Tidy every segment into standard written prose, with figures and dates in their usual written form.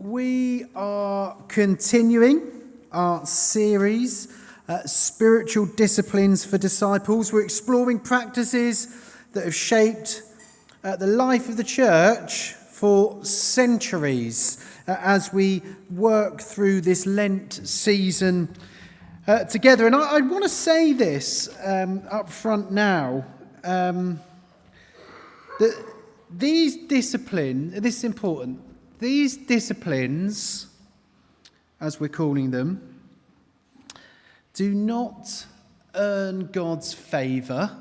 We are continuing our series, Spiritual Disciplines for Disciples. We're exploring practices that have shaped the life of the church for centuries as we work through this Lent season together. And I want to say this up front now, that these disciplines, this is important, these disciplines, as we're calling them, do not earn God's favour.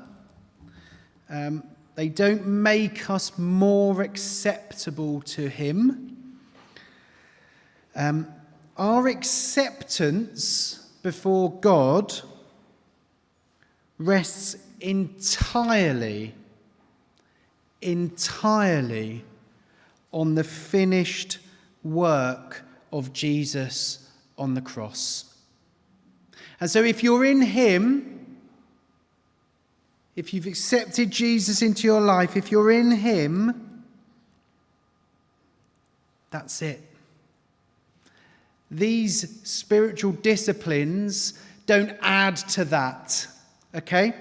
They don't make us more acceptable to Him. Our acceptance before God rests entirely on the finished work of Jesus on the cross. And so if you're in Him, if you've accepted Jesus into your life, if you're in Him, that's it. These spiritual disciplines don't add to that, okay?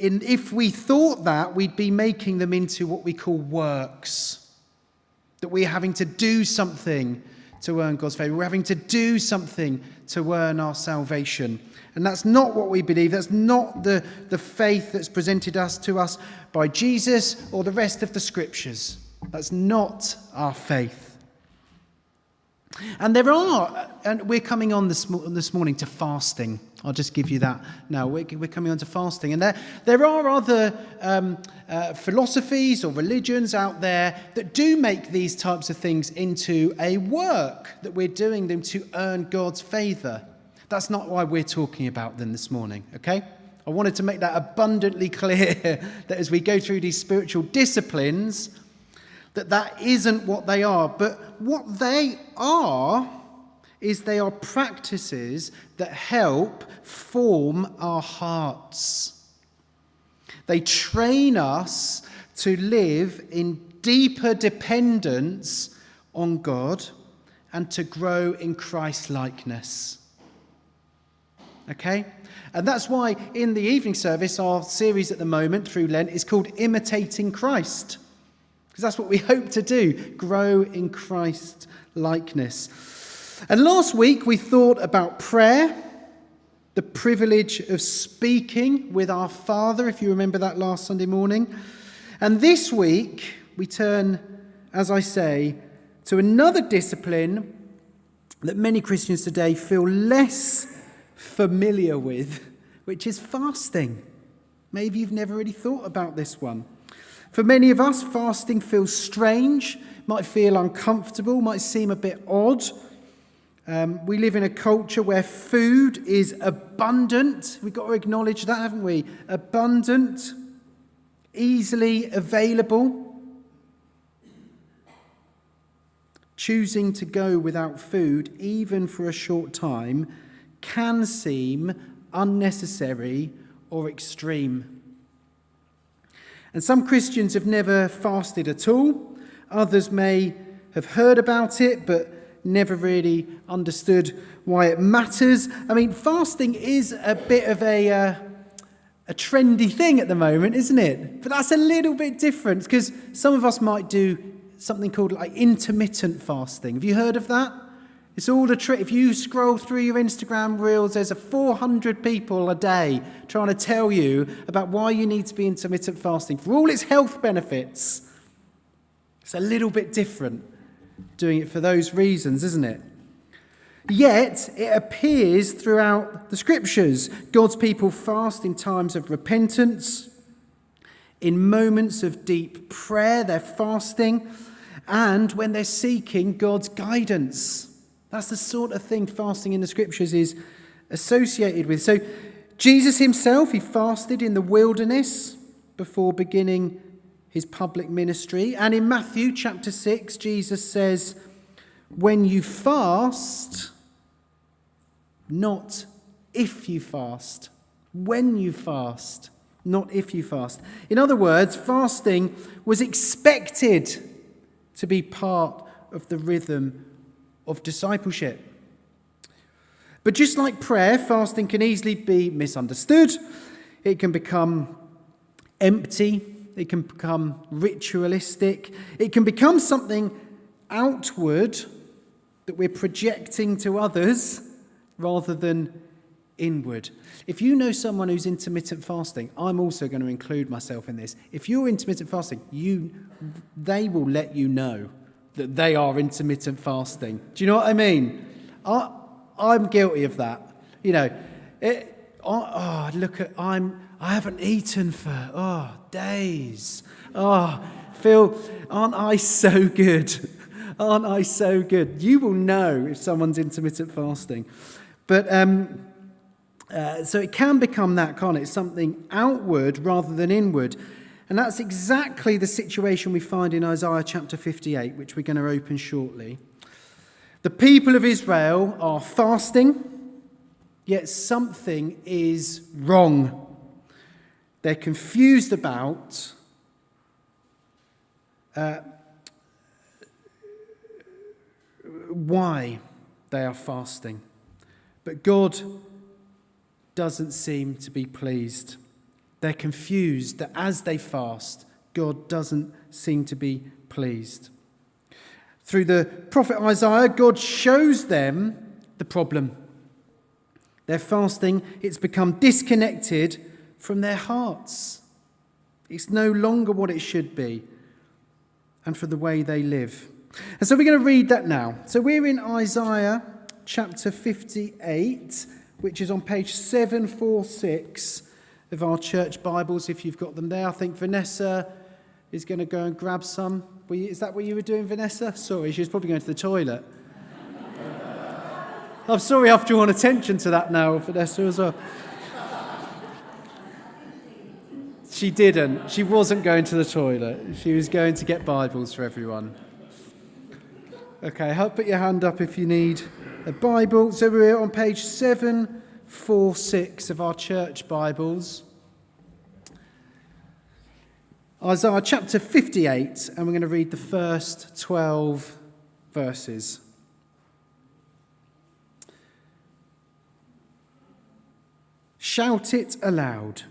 If we thought that, we'd be making them into what we call works. That we're having to do something to earn God's favour. We're having to do something to earn our salvation. And that's not what we believe. That's not the faith that's presented to us by Jesus or the rest of the scriptures. That's not our faith. And we're coming on this morning to fasting. I'll just give you that now. We're coming on to fasting. And there are other philosophies or religions out there that do make these types of things into a work, that we're doing them to earn God's favour. That's not why we're talking about them this morning, okay? I wanted to make that abundantly clear that as we go through these spiritual disciplines, that isn't what they are. But what they are is they are practices that help form our hearts. They train us to live in deeper dependence on God and to grow in Christ-likeness. Okay? And that's why in the evening service, our series at the moment through Lent is called Imitating Christ. Because that's what we hope to do, grow in Christ-likeness. And last week we thought about prayer, the privilege of speaking with our Father, if you remember that last Sunday morning. And this week we turn, as I say, to another discipline that many Christians today feel less familiar with, which is fasting. Maybe you've never really thought about this one. For many of us, fasting feels strange, might feel uncomfortable, might seem a bit odd. We live in a culture where food is abundant. We've got to acknowledge that, haven't we? Abundant, easily available. Choosing to go without food, even for a short time, can seem unnecessary or extreme. And some Christians have never fasted at all. Others may have heard about it, but never really understood why it matters. I mean, fasting is a bit of a trendy thing at the moment, isn't it? But that's a little bit different, because some of us might do something called like intermittent fasting. Have you heard of that? It's all the trick. If you scroll through your Instagram reels, there's 400 people a day trying to tell you about why you need to be intermittent fasting for all its health benefits. It's a little bit different doing it for those reasons, isn't it? Yet, it appears throughout the scriptures. God's people fast in times of repentance, in moments of deep prayer, they're fasting, and when they're seeking God's guidance. That's the sort of thing fasting in the scriptures is associated with. So Jesus himself, he fasted in the wilderness before beginning his public ministry. And in Matthew chapter 6, Jesus says, when you fast, not if you fast. When you fast, not if you fast. In other words, fasting was expected to be part of the rhythm of discipleship. But just like prayer, fasting can easily be misunderstood. It can become empty. It can become ritualistic. It can become something outward that we're projecting to others rather than inward. If you know someone who's intermittent fasting, I'm also going to include myself in this. If you're intermittent fasting, they will let you know that they are intermittent fasting. Do you know what I mean? I'm guilty of that. You know, I haven't eaten for days. Phil, aren't I so good? Aren't I so good? You will know if someone's intermittent fasting. But so it can become that, can't it? Something outward rather than inward. And that's exactly the situation we find in Isaiah chapter 58, which we're going to open shortly. The people of Israel are fasting, yet something is wrong. They're confused about why they are fasting. But God doesn't seem to be pleased. They're confused that as they fast, God doesn't seem to be pleased. Through the prophet Isaiah, God shows them the problem. Their fasting, it's become disconnected from their hearts. It's no longer what it should be, and for the way they live. And so we're going to read that now. So we're in Isaiah chapter 58, which is on page 746 of our church Bibles, if you've got them there. I think Vanessa is going to go and grab some. Is that what you were doing, Vanessa? Sorry, she was probably going to the toilet. I'm sorry I've drawn attention to that now, Vanessa, as well. She didn't. She wasn't going to the toilet. She was going to get Bibles for everyone. Okay, put your hand up if you need a Bible. So we're on page 746 of our church Bibles. Isaiah chapter 58, and we're going to read the first 12 verses. Shout it aloud.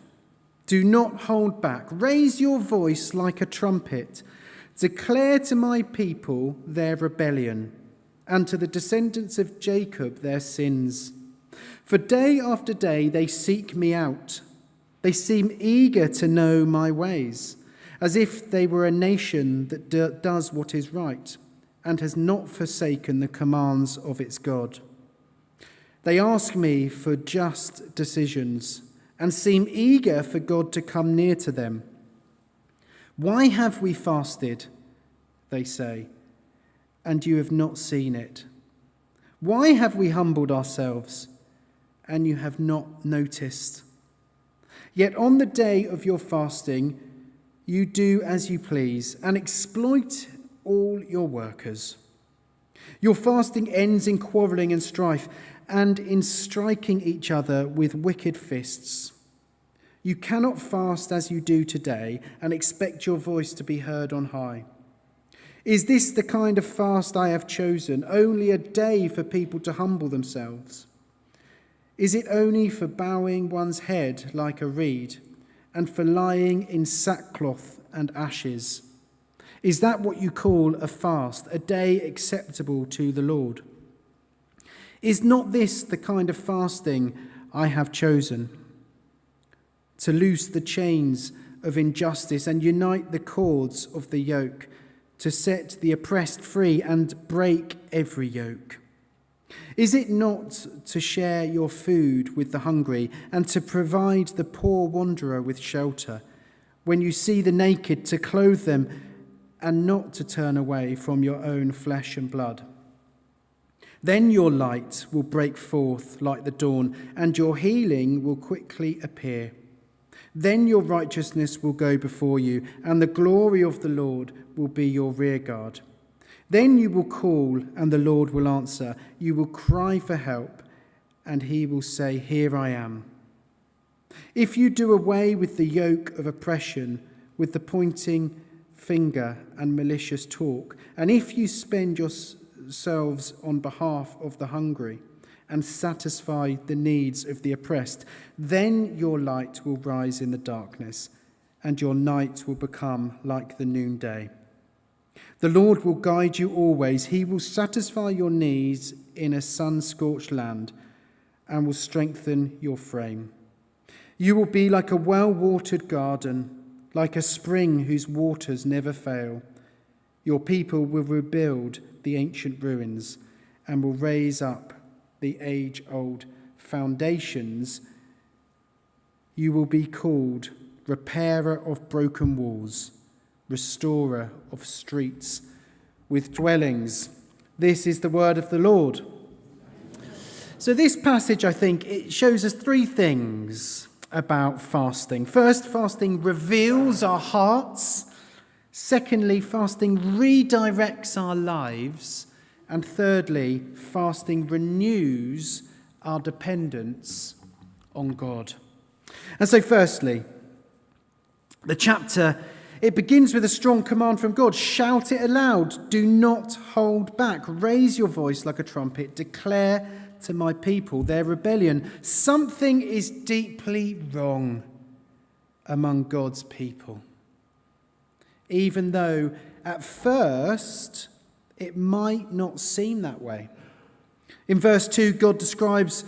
Do not hold back. Raise your voice like a trumpet. Declare to my people their rebellion, and to the descendants of Jacob their sins. For day after day they seek me out. They seem eager to know my ways, as if they were a nation that does what is right and has not forsaken the commands of its God. They ask me for just decisions and seem eager for God to come near to them. Why have we fasted, they say, and you have not seen it? Why have we humbled ourselves, and you have not noticed? Yet on the day of your fasting, you do as you please and exploit all your workers. Your fasting ends in quarrelling and strife and in striking each other with wicked fists. You cannot fast as you do today and expect your voice to be heard on high. Is this the kind of fast I have chosen, only a day for people to humble themselves? Is it only for bowing one's head like a reed and for lying in sackcloth and ashes? Is that what you call a fast, a day acceptable to the Lord? Is not this the kind of fasting I have chosen? To loose the chains of injustice and unite the cords of the yoke, to set the oppressed free and break every yoke? Is it not to share your food with the hungry and to provide the poor wanderer with shelter? When you see the naked, to clothe them and not to turn away from your own flesh and blood? Then your light will break forth like the dawn, and your healing will quickly appear. Then your righteousness will go before you, and the glory of the Lord will be your rearguard. Then you will call, and the Lord will answer. You will cry for help, and he will say, "Here I am." If you do away with the yoke of oppression, with the pointing finger and malicious talk, and if you spend yourselves on behalf of the hungry and satisfy the needs of the oppressed, then your light will rise in the darkness, and your night will become like the noonday. The Lord will guide you always. He will satisfy your needs in a sun-scorched land and will strengthen your frame. You will be like a well-watered garden, like a spring whose waters never fail. Your people will rebuild the ancient ruins and will raise up the age-old foundations. You will be called repairer of broken walls, restorer of streets with dwellings. This is the word of the Lord. So this passage, I think, it shows us three things about fasting. First, fasting reveals our hearts. Secondly, fasting redirects our lives. And thirdly, fasting renews our dependence on God. And so firstly, the chapter, it begins with a strong command from God. Shout it aloud. Do not hold back. Raise your voice like a trumpet. Declare to my people their rebellion. Something is deeply wrong among God's people. Even though at first it might not seem that way. In verse 2, God describes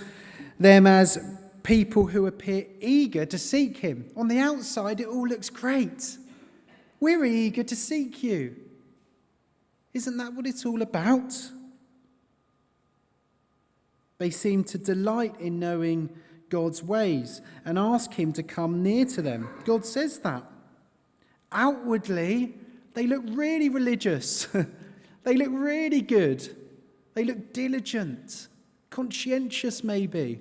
them as people who appear eager to seek him. On the outside, it all looks great. We're eager to seek you. Isn't that what it's all about? They seem to delight in knowing God's ways and ask him to come near to them. God says that. Outwardly, they look really religious. They look really good. They look diligent, conscientious maybe.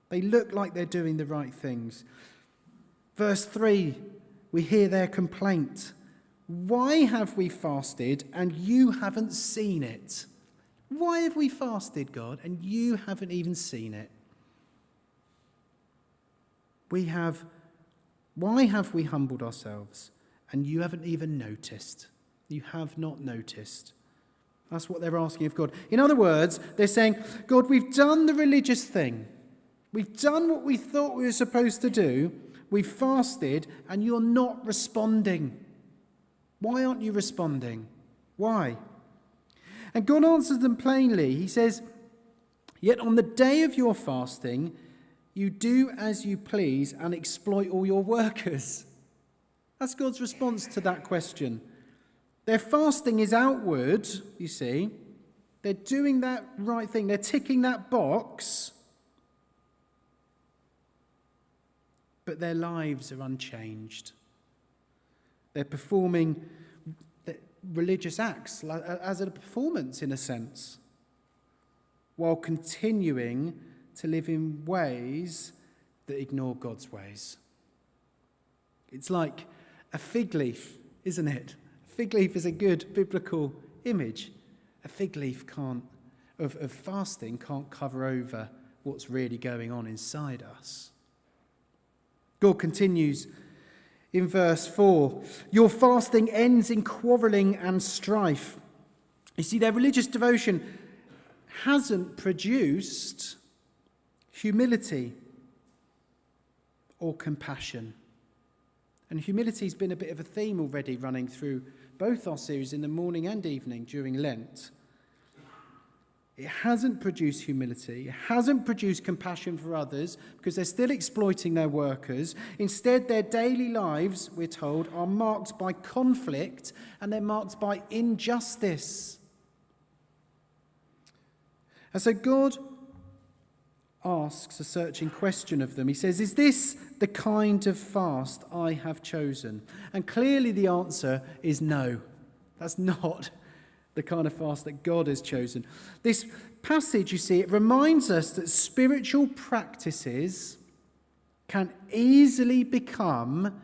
They look like they're doing the right things. Verse 3, we hear their complaint. Why have we fasted and you haven't seen it? Why have we fasted, God, and you haven't even seen it? Why have we humbled ourselves and you haven't even noticed? You have not noticed. That's what they're asking of God. In other words, they're saying, God, we've done the religious thing. We've done what we thought we were supposed to do. We've fasted and you're not responding. Why aren't you responding? Why? And God answers them plainly. He says, yet on the day of your fasting, you do as you please and exploit all your workers. That's God's response to that question. Their fasting is outward, you see. They're doing that right thing. They're ticking that box. But their lives are unchanged. They're performing religious acts as a performance, in a sense, while continuing to live in ways that ignore God's ways. It's like a fig leaf, isn't it? A fig leaf is a good biblical image. A fig leaf of fasting can't cover over what's really going on inside us. God continues in verse 4, your fasting ends in quarrelling and strife. You see, their religious devotion hasn't produced humility or compassion. And humility's been a bit of a theme already running through both our series in the morning and evening during Lent. It hasn't produced humility. It hasn't produced compassion for others because they're still exploiting their workers. Instead, their daily lives, we're told, are marked by conflict and they're marked by injustice. And so God asks a searching question of them. He says, is this the kind of fast I have chosen? And clearly the answer is no. That's not the kind of fast that God has chosen. This passage, you see, it reminds us that spiritual practices can easily become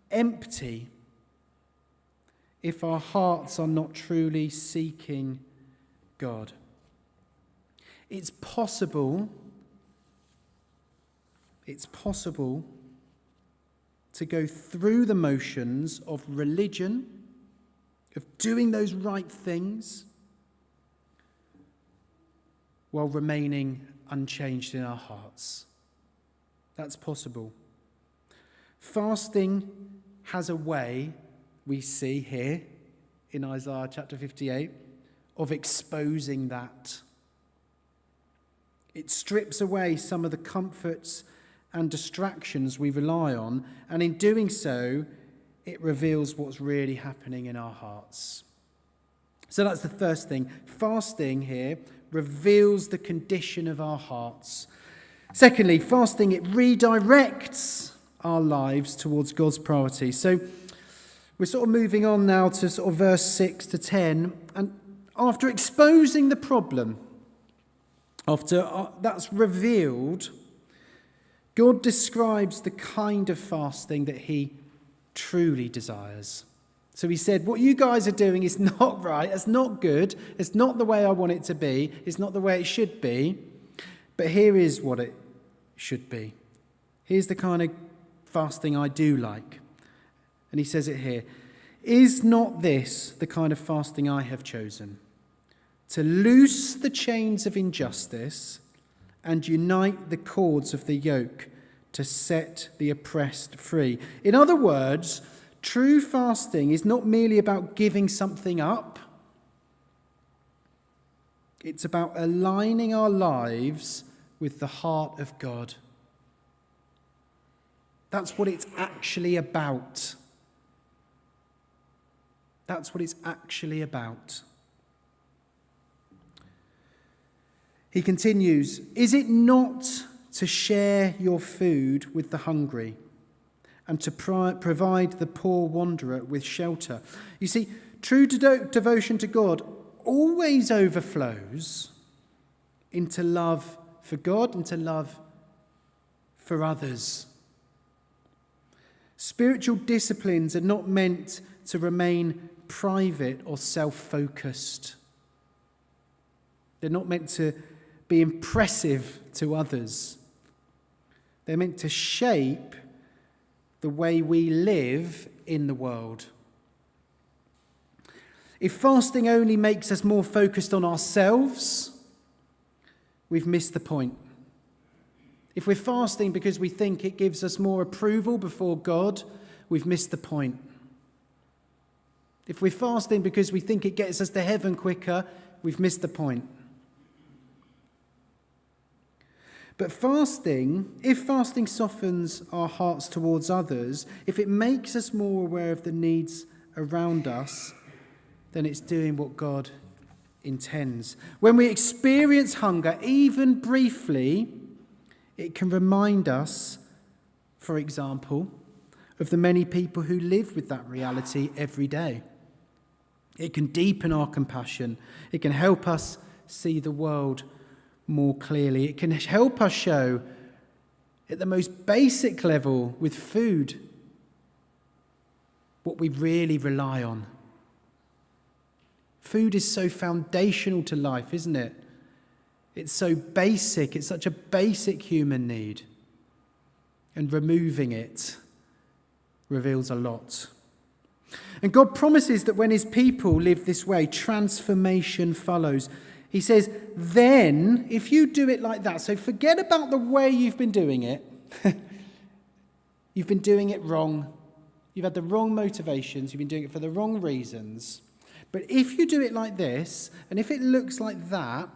empty if our hearts are not truly seeking God. It's possible to go through the motions of religion, of doing those right things, while remaining unchanged in our hearts. That's possible. Fasting has a way, we see here in Isaiah chapter 58, of exposing that. It strips away some of the comforts and distractions we rely on, and in doing so, it reveals what's really happening in our hearts. So that's the first thing. Fasting here reveals the condition of our hearts. Secondly, fasting, it redirects our lives towards God's priorities. So we're sort of moving on now to sort of verse 6 to 10, and after exposing the problem, after that's revealed, God describes the kind of fasting that he truly desires. So he said, what you guys are doing is not right, it's not good, it's not the way I want it to be, it's not the way it should be, but here is what it should be. Here's the kind of fasting I do like. And he says it here. Is not this the kind of fasting I have chosen? To loose the chains of injustice and unite the cords of the yoke, to set the oppressed free. In other words, true fasting is not merely about giving something up. It's about aligning our lives with the heart of God. That's what it's actually about. That's what it's actually about. He continues, is it not to share your food with the hungry and to provide the poor wanderer with shelter? You see, true devotion to God always overflows into love for God and to love for others. Spiritual disciplines are not meant to remain private or self-focused. They're not meant to be impressive to others. They're meant to shape the way we live in the world. If fasting only makes us more focused on ourselves, we've missed the point. If we're fasting because we think it gives us more approval before God, we've missed the point. If we're fasting because we think it gets us to heaven quicker, we've missed the point. But if fasting softens our hearts towards others, if it makes us more aware of the needs around us, then it's doing what God intends. When we experience hunger, even briefly, it can remind us, for example, of the many people who live with that reality every day. It can deepen our compassion. It can help us see the world more clearly. It can help us show, at the most basic level with food, what we really rely on. Food is so foundational to life, isn't it? It's so basic. It's such a basic human need. And removing it reveals a lot. And God promises that when his people live this way, transformation follows. He says, then, if you do it like that, so forget about the way you've been doing it. You've been doing it wrong. You've had the wrong motivations. You've been doing it for the wrong reasons. But if you do it like this, and if it looks like that,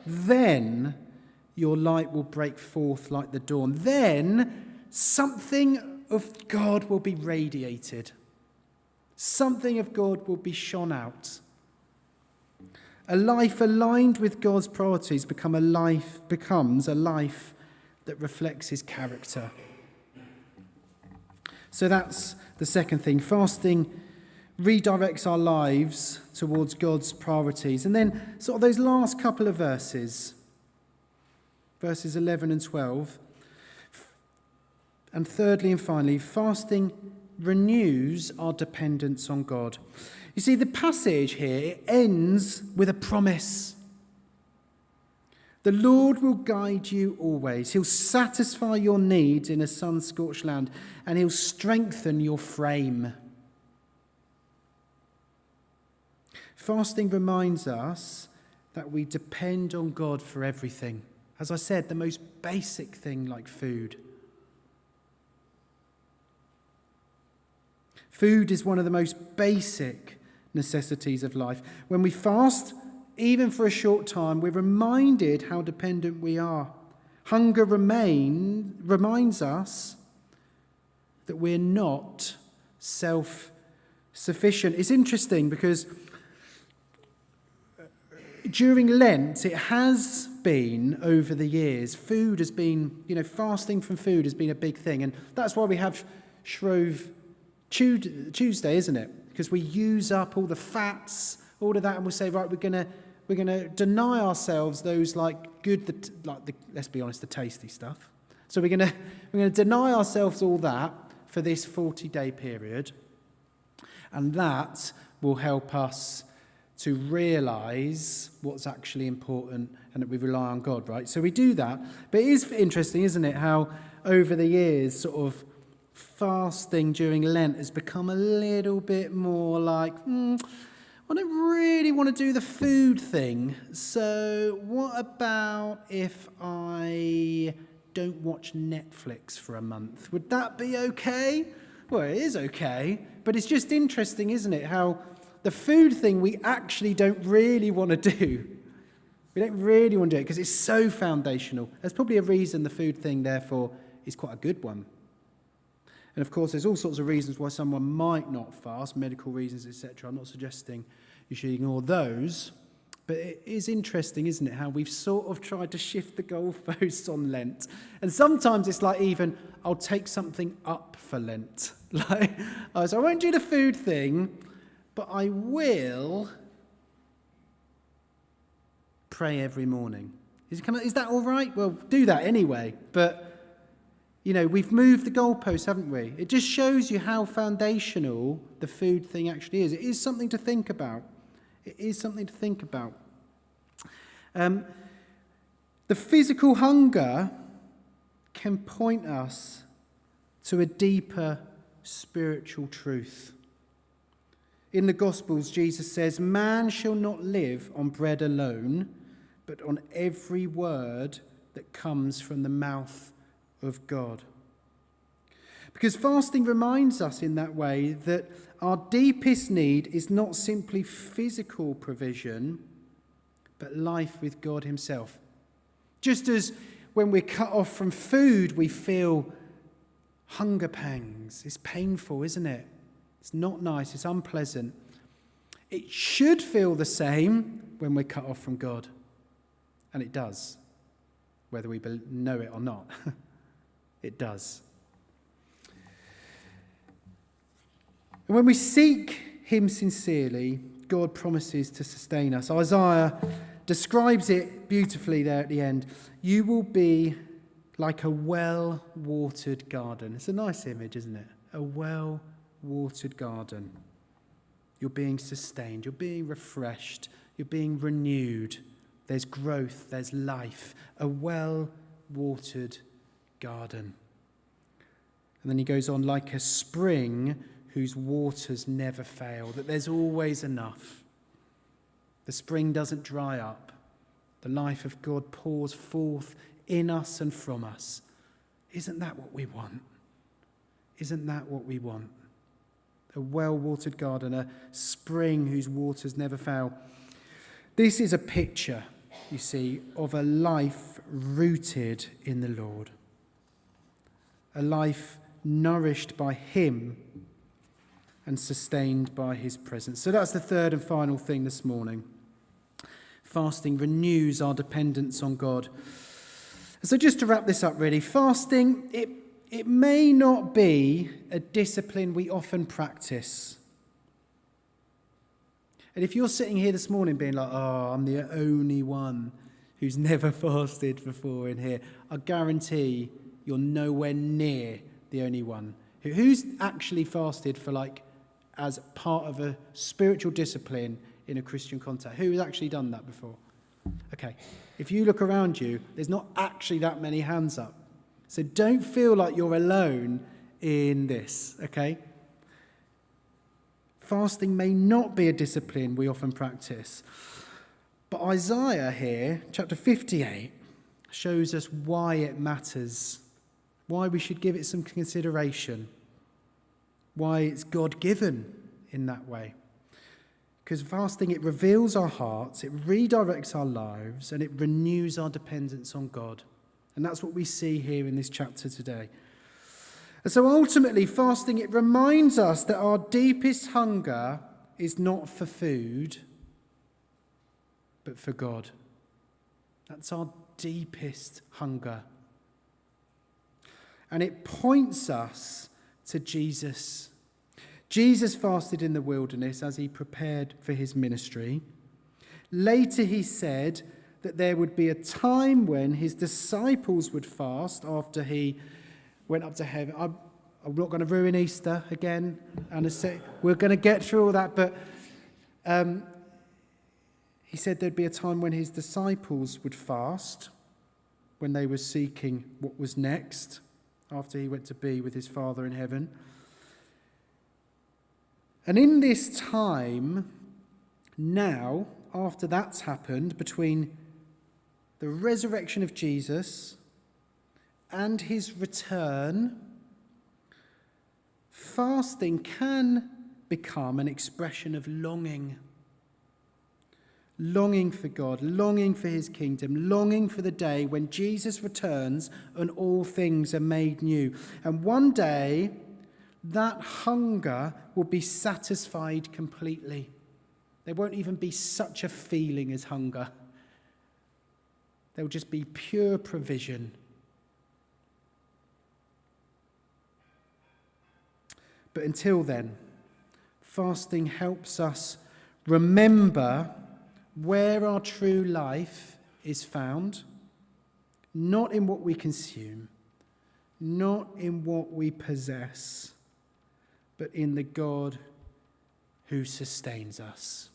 then your light will break forth like the dawn. Then something of God will be radiated. Something of God will be shone out. A life aligned with God's priorities becomes a life that reflects his character. So that's the second thing. Fasting redirects our lives towards God's priorities. And then sort of those last couple of verses 11 and 12. And thirdly and finally, fasting renews our dependence on God. You see, the passage here, it ends with a promise. The Lord will guide you always. He'll satisfy your needs in a sun-scorched land, and he'll strengthen your frame. Fasting reminds us that we depend on God for everything. As I said, the most basic thing like food. Food is one of the most basic necessities of life. When we fast, even for a short time, we're reminded how dependent we are. Hunger reminds us that we're not self-sufficient. It's interesting because during Lent, it has been, over the years, food has been, fasting from food has been a big thing. And that's why we have Shrove Tuesday, isn't it? Because we use up all the fats, all of that, and we'll say, right, we're going to deny ourselves those let's be honest, the tasty stuff. So we're going to deny ourselves all that for this 40-day period, and that will help us to realise what's actually important and that we rely on God, right? So we do that. But it is interesting, isn't it, how over the years sort of fasting during Lent has become a little bit more like, I don't really want to do the food thing. So what about if I don't watch Netflix for a month? Would that be okay? Well, it is okay. But it's just interesting, isn't it, how the food thing we actually don't really want to do. We don't really want to do it because it's so foundational. There's probably a reason the food thing, therefore, is quite a good one. And of course, there's all sorts of reasons why someone might not fast, medical reasons, etc. I'm not suggesting you should ignore those. But it is interesting, isn't it, how we've sort of tried to shift the goalposts on Lent. And sometimes it's like even, I'll take something up for Lent. So I won't do the food thing, but I will pray every morning. Is that all right? Well, do that anyway. But, we've moved the goalposts, haven't we? It just shows you how foundational the food thing actually is. It is something to think about. It is something to think about. The physical hunger can point us to a deeper spiritual truth. In the Gospels, Jesus says, "Man shall not live on bread alone, but on every word that comes from the mouth of God." Because fasting reminds us in that way that our deepest need is not simply physical provision, but life with God himself. Just as when we're cut off from food, we feel hunger pangs. It's painful, isn't it? It's not nice. It's unpleasant. It should feel the same when we're cut off from God. And it does, whether we know it or not. It does. And when we seek him sincerely, God promises to sustain us. Isaiah describes it beautifully there at the end. You will be like a well-watered garden. It's a nice image, isn't it? A well-watered garden. You're being sustained. You're being refreshed. You're being renewed. There's growth. There's life. A well-watered garden. And then he goes on, like a spring whose waters never fail, that there's always enough. The spring doesn't dry up. The life of God pours forth in us and from us. Isn't that what we want? Isn't that what we want? A well-watered garden, a spring whose waters never fail. This is a picture, you see, of a life rooted in the Lord. A life nourished by him and sustained by his presence. So that's the third and final thing this morning. Fasting renews our dependence on God. So just to wrap this up really, fasting, it may not be a discipline we often practice. And if you're sitting here this morning being like, I'm the only one who's never fasted before in here, I guarantee you're nowhere near the only one. Who's actually fasted for as part of a spiritual discipline in a Christian context? Who has actually done that before? Okay. Okay, if you look around you, there's not actually that many hands up. So don't feel like you're alone in this, okay? Fasting may not be a discipline we often practice. But Isaiah here, chapter 58, shows us why it matters, why we should give it some consideration, why it's God-given in that way. Because fasting, it reveals our hearts, it redirects our lives, and it renews our dependence on God. And that's what we see here in this chapter today. And so ultimately, fasting, it reminds us that our deepest hunger is not for food, but for God. That's our deepest hunger. And it points us to Jesus. Jesus fasted in the wilderness as he prepared for his ministry. Later he said that there would be a time when his disciples would fast after he went up to heaven. I'm not going to ruin Easter again. We're going to get through all that, but he said there'd be a time when his disciples would fast, when they were seeking what was next after he went to be with his Father in heaven. And in this time, now, after that's happened, between the resurrection of Jesus and his return, fasting can become an expression of longing. Longing for God, longing for his kingdom, longing for the day when Jesus returns and all things are made new. And one day, that hunger will be satisfied completely. There won't even be such a feeling as hunger. There will just be pure provision. But until then, fasting helps us remember where our true life is found, not in what we consume, not in what we possess, but in the God who sustains us.